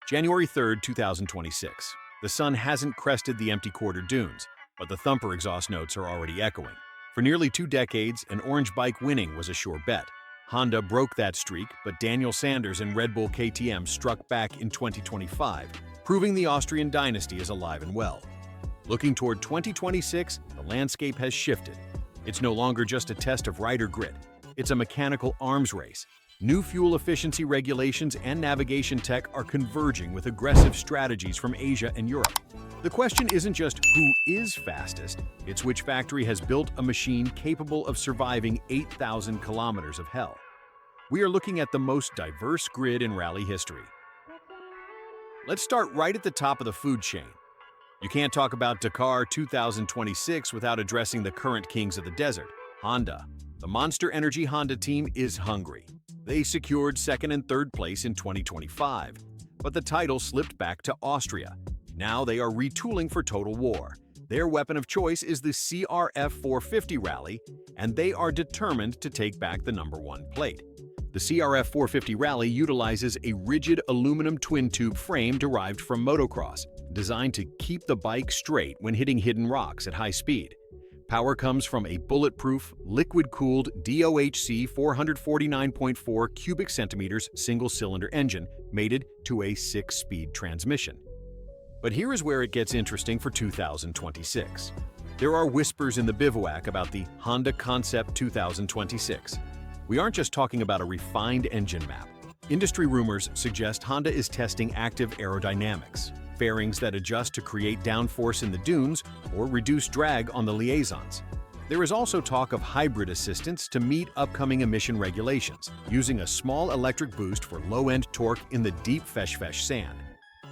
January 3, 2026. The sun hasn't crested the empty quarter dunes, but the thumper exhaust notes are already echoing. For nearly 2 decades, an orange bike winning was a sure bet. Honda broke that streak, but Daniel Sanders and Red Bull KTM struck back in 2025, proving the Austrian dynasty is alive and well. Looking toward 2026, the landscape has shifted. It's no longer just a test of rider grit. It's a mechanical arms race. New fuel efficiency regulations and navigation tech are converging with aggressive strategies from Asia and Europe. The question isn't just who is fastest, it's which factory has built a machine capable of surviving 8,000 kilometers of hell. We are looking at the most diverse grid in rally history. Let's start right at the top of the food chain. You can't talk about Dakar 2026 without addressing the current kings of the desert, Honda. The Monster Energy Honda team is hungry. They secured 2nd and 3rd place in 2025, but the title slipped back to Austria. Now they are retooling for total war. Their weapon of choice is the CRF 450 Rally, and they are determined to take back the #1 plate. The CRF 450 Rally utilizes a rigid aluminum twin-tube frame derived from motocross, designed to keep the bike straight when hitting hidden rocks at high speed. Power comes from a bulletproof, liquid-cooled DOHC 449.4 cubic centimeters single-cylinder engine mated to a 6-speed transmission. But here is where it gets interesting for 2026. There are whispers in the bivouac about the Honda Concept 2026. We aren't just talking about a refined engine map. Industry rumors suggest Honda is testing active aerodynamics, fairings that adjust to create downforce in the dunes or reduce drag on the liaisons. There is also talk of hybrid assistance to meet upcoming emission regulations, using a small electric boost for low-end torque in the deep fesh sand.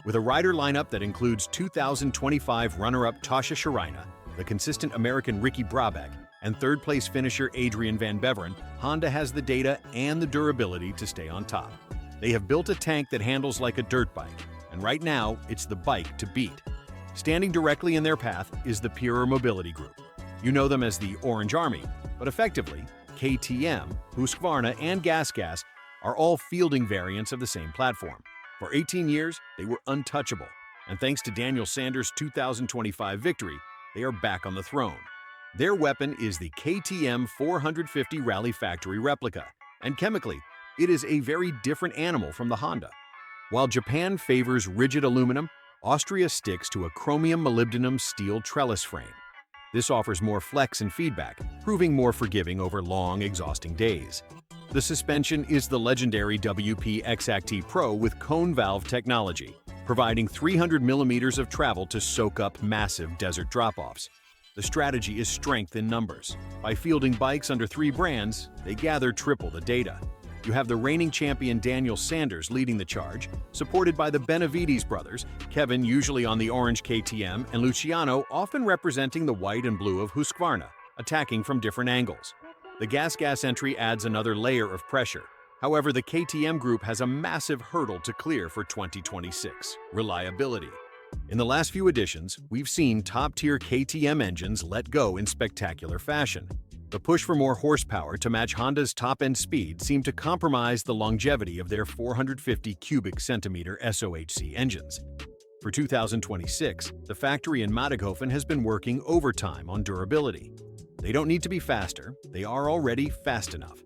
With a rider lineup that includes 2025 runner-up Tasha Sharina, the consistent American Ricky Brabeck, and 3rd-place finisher Adrian Van Beveren, Honda has the data and the durability to stay on top. They have built a tank that handles like a dirt bike, and right now, it's the bike to beat. Standing directly in their path is the Pure Mobility Group. You know them as the Orange Army, but effectively, KTM, Husqvarna, and GasGas are all fielding variants of the same platform. For 18 years, they were untouchable, and thanks to Daniel Sanders' 2025 victory, they are back on the throne. Their weapon is the KTM 450 Rally Factory replica, and chemically, it is a very different animal from the Honda. While Japan favors rigid aluminum, Austria sticks to a chromium molybdenum steel trellis frame. This offers more flex and feedback, proving more forgiving over long, exhausting days. The suspension is the legendary WP X-Acti Pro with cone valve technology, providing 300 millimeters of travel to soak up massive desert drop-offs. The strategy is strength in numbers. By fielding bikes under 3 brands, they gather triple the data. You have the reigning champion Daniel Sanders leading the charge, supported by the Benavides brothers, Kevin usually on the orange KTM and Luciano often representing the white and blue of Husqvarna, attacking from different angles. The GasGas entry adds another layer of pressure. However, the KTM group has a massive hurdle to clear for 2026: reliability. In the last few editions, we've seen top-tier KTM engines let go in spectacular fashion. The push for more horsepower to match Honda's top-end speed seemed to compromise the longevity of their 450 cubic centimeter SOHC engines. For 2026, the factory in Mattighofen has been working overtime on durability. They don't need to be faster, they are already fast enough.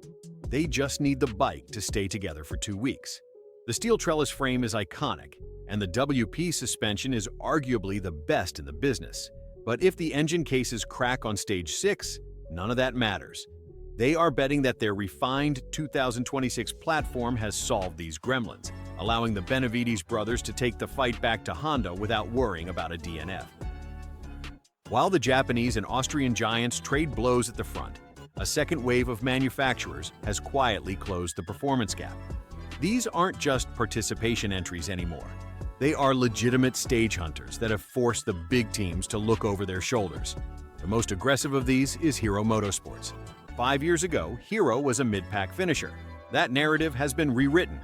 They just need the bike to stay together for 2 weeks. The steel trellis frame is iconic, and the WP suspension is arguably the best in the business. But if the engine cases crack on stage 6, none of that matters. They are betting that their refined 2026 platform has solved these gremlins, allowing the Benavides brothers to take the fight back to Honda without worrying about a DNF. While the Japanese and Austrian giants trade blows at the front, a second wave of manufacturers has quietly closed the performance gap. These aren't just participation entries anymore. They are legitimate stage hunters that have forced the big teams to look over their shoulders. The most aggressive of these is Hero Motorsports. 5 years ago, Hero was a mid-pack finisher. That narrative has been rewritten.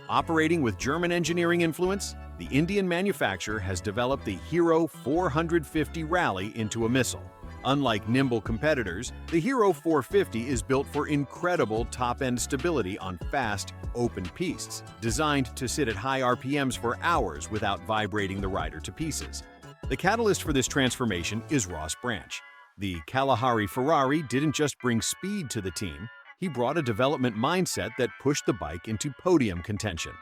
Operating with German engineering influence, the Indian manufacturer has developed the Hero 450 Rally into a missile. Unlike nimble competitors, the Hero 450 is built for incredible top-end stability on fast, open pistes, designed to sit at high RPMs for hours without vibrating the rider to pieces. The catalyst for this transformation is Ross Branch. The Kalahari Ferrari didn't just bring speed to the team, he brought a development mindset that pushed the bike into podium contention.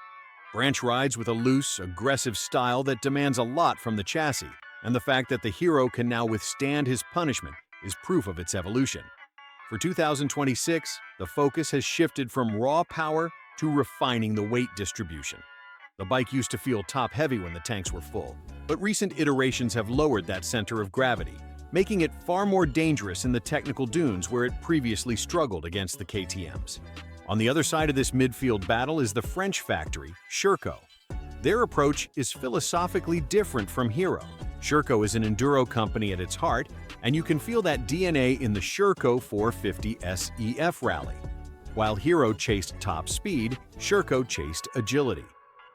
Branch rides with a loose, aggressive style that demands a lot from the chassis, and the fact that the Hero can now withstand his punishment is proof of its evolution. For 2026, the focus has shifted from raw power to refining the weight distribution. The bike used to feel top-heavy when the tanks were full, but recent iterations have lowered that center of gravity, making it far more dangerous in the technical dunes where it previously struggled against the KTMs. On the other side of this midfield battle is the French factory, Sherco. Their approach is philosophically different from Hero. Sherco is an enduro company at its heart, and you can feel that DNA in the Sherco 450 SEF rally. While Hero chased top speed, Sherco chased agility.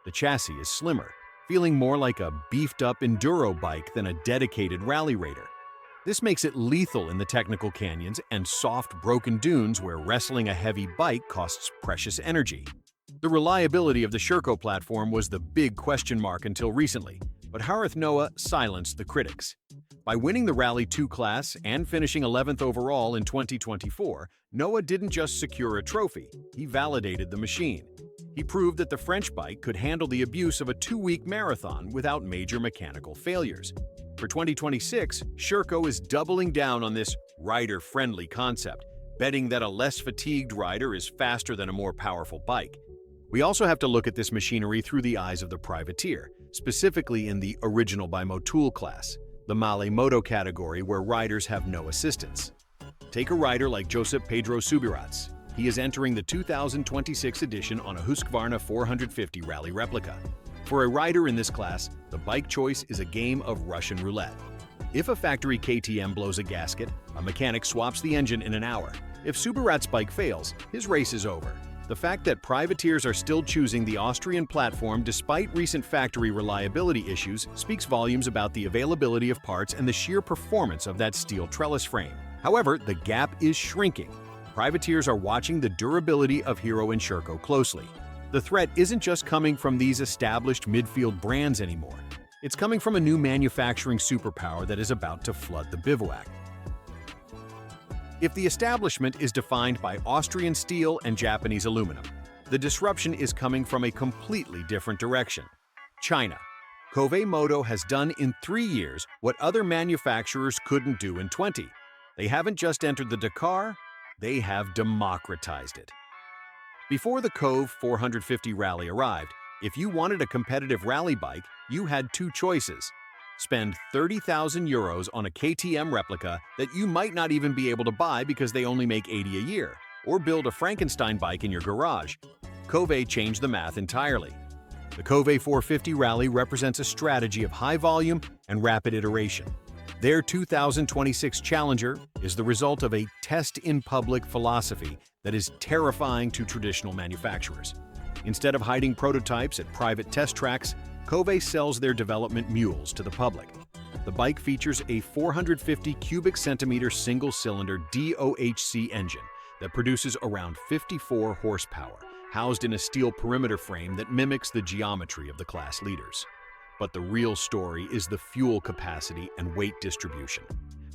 The chassis is slimmer, feeling more like a beefed-up enduro bike than a dedicated rally raider. This makes it lethal in the technical canyons and soft, broken dunes where wrestling a heavy bike costs precious energy. The reliability of the Sherco platform was the big question mark until recently, but Harith Noah silenced the critics. By winning the Rally 2 class and finishing 11th overall in 2024, Noah didn't just secure a trophy, he validated the machine. He proved that the French bike could handle the abuse of a 2-week marathon without major mechanical failures. For 2026, Sherco is doubling down on this rider-friendly concept, betting that a less fatigued rider is faster than a more powerful bike. We also have to look at this machinery through the eyes of the privateer, specifically in the Original by Motul class, the Male Moto category where riders have no assistance. Take a rider like Josep Pedro Subirats. He is entering the 2026 edition on a Husqvarna 450 rally replica. For a rider in this class, the bike choice is a game of Russian roulette. If a factory KTM blows a gasket, a mechanic swaps the engine in an hour. If Subirats' bike fails, his race is over. The fact that privateers are still choosing the Austrian platform despite recent factory reliability issues speaks volumes about the availability of parts and the sheer performance of that steel trellis frame. However, the gap is shrinking. Privateers are watching the durability of Hero and Sherco closely. The threat isn't just coming from these established midfield brands anymore. It's coming from a new manufacturing superpower that is about to flood the bivouac. If the establishment is defined by Austrian steel and Japanese aluminum, the disruption is coming from a completely different direction. China. Kove Moto has done in 3 years what other manufacturers couldn't do in 20. They haven't just entered the Dakar, they have democratized it. Before the Kove 450 rally arrived, if you wanted a competitive rally bike, you had 2 choices. Spend 30,000 euros on a KTM replica that you might not even be able to buy because they only make 80 a year, or build a Frankenstein bike in your garage. Kove changed the math entirely. The Kove 450 rally represents a strategy of high volume and rapid iteration. Their 2026 Challenger is the result of a test-in-public philosophy that is terrifying to traditional manufacturers. Instead of hiding prototypes at private test tracks, Kove sells their development mules to the public. The bike features a 450 cubic centimeter single-cylinder DOHC engine that produces around 54 horsepower, housed in a steel perimeter frame that mimics the geometry of the class leaders. But the real story is the fuel capacity and weight distribution.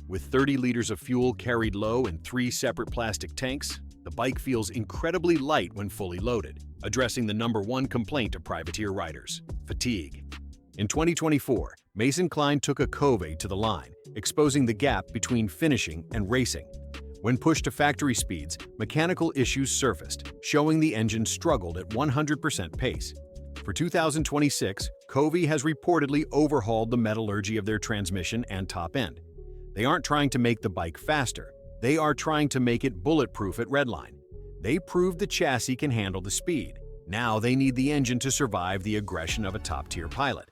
With 30 liters of fuel carried low in 3 separate plastic tanks, the bike feels incredibly light when fully loaded, addressing the #1 complaint of privateer riders: fatigue. In 2024, Mason Klein took a Kove to the line, exposing the gap between finishing and racing. When pushed to factory speeds, mechanical issues surfaced, showing the engine struggled at 100% pace. For 2026, Kove has reportedly overhauled the metallurgy of their transmission and top end. They aren't trying to make the bike faster, they are trying to make it bulletproof at redline. They proved the chassis can handle the speed. Now they need the engine to survive the aggression of a top-tier pilot.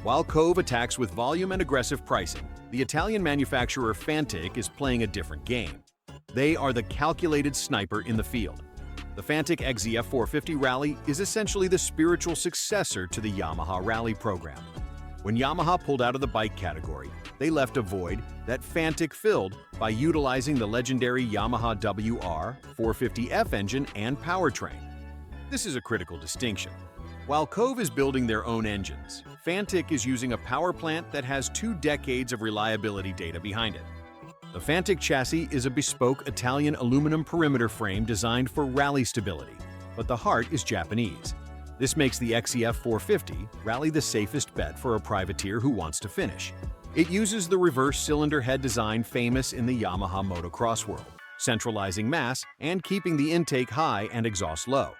While Kove attacks with volume and aggressive pricing, the Italian manufacturer Fantic is playing a different game. They are the calculated sniper in the field. The Fantic XZF 450 Rally is essentially the spiritual successor to the Yamaha Rally program. When Yamaha pulled out of the bike category, they left a void that Fantic filled by utilizing the legendary Yamaha WR450F engine and powertrain. This is a critical distinction. While Kove is building their own engines, Fantic is using a power plant that has 2 decades of reliability data behind it. The Fantic chassis is a bespoke Italian aluminum perimeter frame designed for rally stability, but the heart is Japanese. This makes the XEF 450 rally the safest bet for a privateer who wants to finish. It uses the reverse cylinder head design famous in the Yamaha motocross world, centralizing mass and keeping the intake high and exhaust low.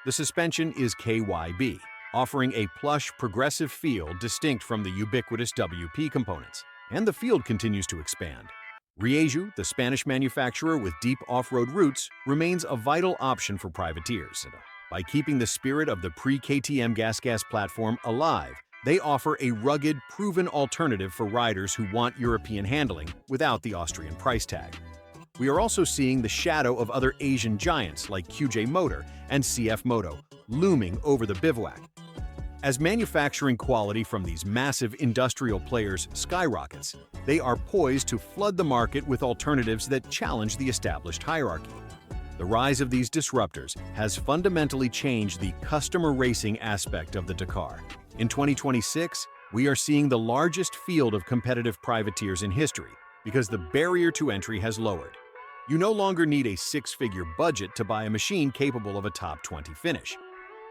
The suspension is KYB, offering a plush, progressive feel distinct from the ubiquitous WP components, and the field continues to expand. Rieju, the Spanish manufacturer with deep off-road roots, remains a vital option for privateers. By keeping the spirit of the pre-KTM gas platform alive, they offer a rugged, proven alternative for riders who want European handling without the Austrian price tag. We are also seeing the shadow of other Asian giants like QJ Motor and CF Moto looming over the bivouac. As manufacturing quality from these massive industrial players skyrockets, they are poised to flood the market with alternatives that challenge the established hierarchy. The rise of these disruptors has fundamentally changed the customer racing aspect of the Dakar. In 2026, we are seeing the largest field of competitive privateers in history because the barrier to entry has lowered. You no longer need a 6-figure budget to buy a machine capable of a top 20 finish.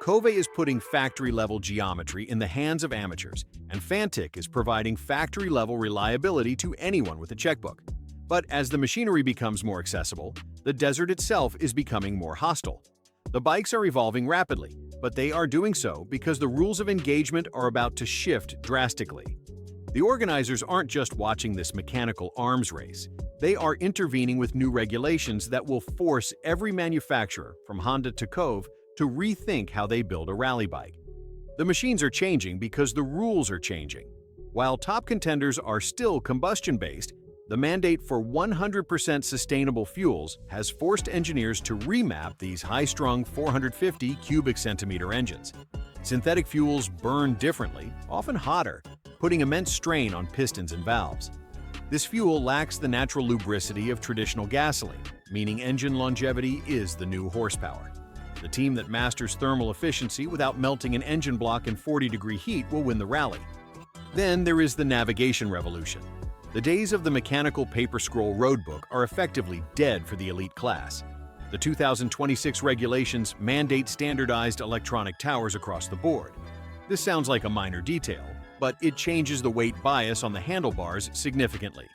Kove is putting factory-level geometry in the hands of amateurs, and Fantic is providing factory-level reliability to anyone with a checkbook. But as the machinery becomes more accessible, the desert itself is becoming more hostile. The bikes are evolving rapidly, but they are doing so because the rules of engagement are about to shift drastically. The organizers aren't just watching this mechanical arms race. They are intervening with new regulations that will force every manufacturer, from Honda to Kove, to rethink how they build a rally bike. The machines are changing because the rules are changing. While top contenders are still combustion-based, the mandate for 100% sustainable fuels has forced engineers to remap these high-strung 450 cubic centimeter engines. Synthetic fuels burn differently, often hotter, putting immense strain on pistons and valves. This fuel lacks the natural lubricity of traditional gasoline, meaning engine longevity is the new horsepower. The team that masters thermal efficiency without melting an engine block in 40-degree heat will win the rally. Then there is the navigation revolution. The days of the mechanical paper scroll roadbook are effectively dead for the elite class. The 2026 regulations mandate standardized electronic towers across the board. This sounds like a minor detail, but it changes the weight bias on the handlebars significantly.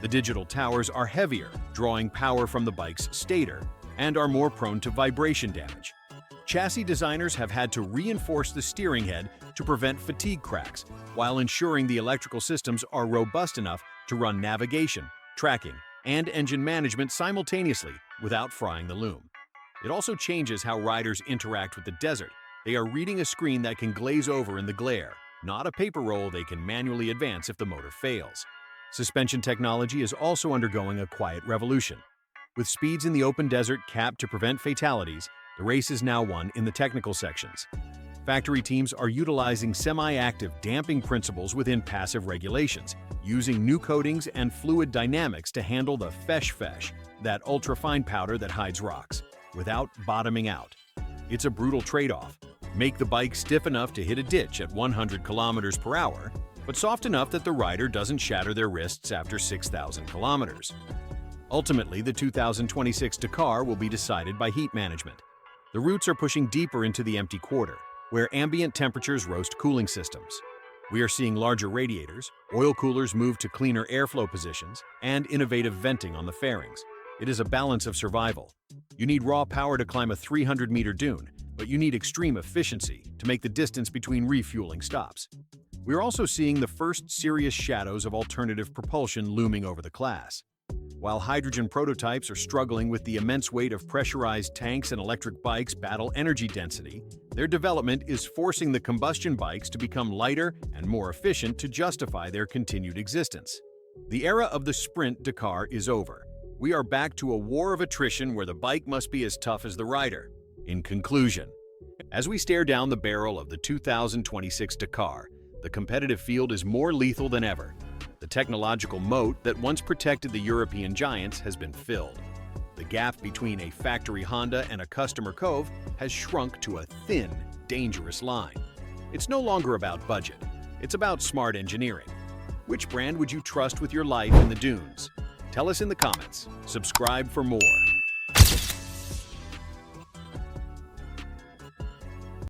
The digital towers are heavier, drawing power from the bike's stator, and are more prone to vibration damage. Chassis designers have had to reinforce the steering head to prevent fatigue cracks, while ensuring the electrical systems are robust enough to run navigation, tracking, and engine management simultaneously without frying the loom. It also changes how riders interact with the desert. They are reading a screen that can glaze over in the glare, not a paper roll they can manually advance if the motor fails. Suspension technology is also undergoing a quiet revolution. With speeds in the open desert capped to prevent fatalities, the race is now won in the technical sections. Factory teams are utilizing semi-active damping principles within passive regulations, using new coatings and fluid dynamics to handle the fesh, that ultra-fine powder that hides rocks, without bottoming out. It's a brutal trade-off. Make the bike stiff enough to hit a ditch at 100 kilometers per hour, but soft enough that the rider doesn't shatter their wrists after 6,000 kilometers. Ultimately, the 2026 Dakar will be decided by heat management. The routes are pushing deeper into the empty quarter, where ambient temperatures roast cooling systems. We are seeing larger radiators, oil coolers move to cleaner airflow positions, and innovative venting on the fairings. It is a balance of survival. You need raw power to climb a 300-meter dune, but you need extreme efficiency to make the distance between refueling stops. We're also seeing the first serious shadows of alternative propulsion looming over the class. While hydrogen prototypes are struggling with the immense weight of pressurized tanks and electric bikes battle energy density, their development is forcing the combustion bikes to become lighter and more efficient to justify their continued existence. The era of the sprint Dakar is over. We are back to a war of attrition where the bike must be as tough as the rider. In conclusion, as we stare down the barrel of the 2026 Dakar, the competitive field is more lethal than ever. The technological moat that once protected the European giants has been filled. The gap between a factory Honda and a customer Kove has shrunk to a thin, dangerous line. It's no longer about budget. It's about smart engineering. Which brand would you trust with your life in the dunes? Tell us in the comments. Subscribe for more.